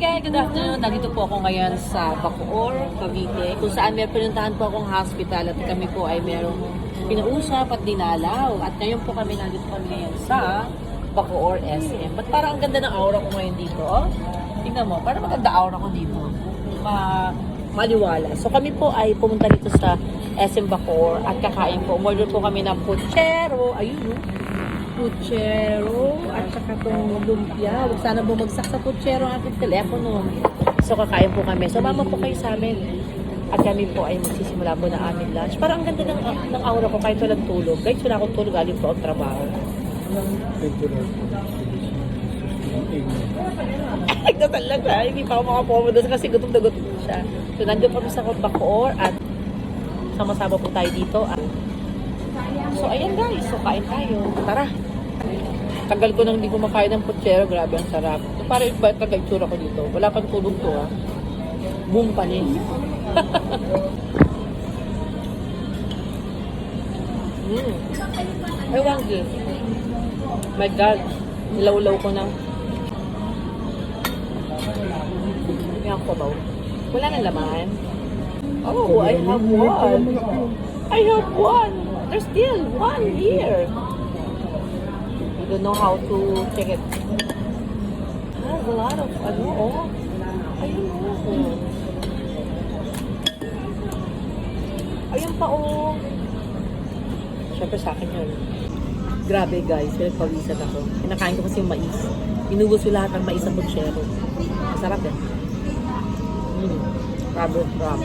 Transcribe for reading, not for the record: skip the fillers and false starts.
again, good afternoon. Nandito po ako ngayon sa Bacoor, Cavite, kung saan may pinuntahan po akong hospital at kami po ay merong pinausap at dinalaw. At ngayon po nandito kami ngayon sa Bacoor SM. Ba't parang ang ganda ng aura ko ngayon dito? Oh? Tingnan mo, parang maganda aura ko dito. Maliwala. So kami po ay pumunta dito sa SM Bacoor at kakain po. Umorder po kami ng puchero. Ayun, puchero at saka itong lumpia. Huwag sana bumagsak sa puchero ang ating telepono. So kakain po kami. So mama po kayo sa amin. At kami po ay magsisimula po na aming lunch. Parang ang ganda ng aura ko kahit walang tulog. Guys, wala akong tulog. Galing po ang trabaho. Ay, na talaga. Hindi pa ako makapomodo kasi gutom na gutom siya. So nandun po sa Bacoor at sama-sama po tayo dito. So ayan guys. So kain tayo. Tara. Tagal ko nang hindi kumakain ng puchero. Grabe, ang sarap. So, para iba talaga itsura ko dito. Wala pang tulog to, ha. Boom panis. Ay, wanggi. My God. Nilaw-law ko na. Yan ko ba? Wala nang laman. Oh, I have one. I have one. There's still one here. I don't know how to check it. There's a lot of, oh. Ayun, oh. Ayun pa, oh. Siyempre sa akin yun. Grabe guys, pinagpawisan ako. Kinakain ko kasi yung mais. Inubos ko lahat ng mais sa puchero. Masarap yan. Grabe, grabe.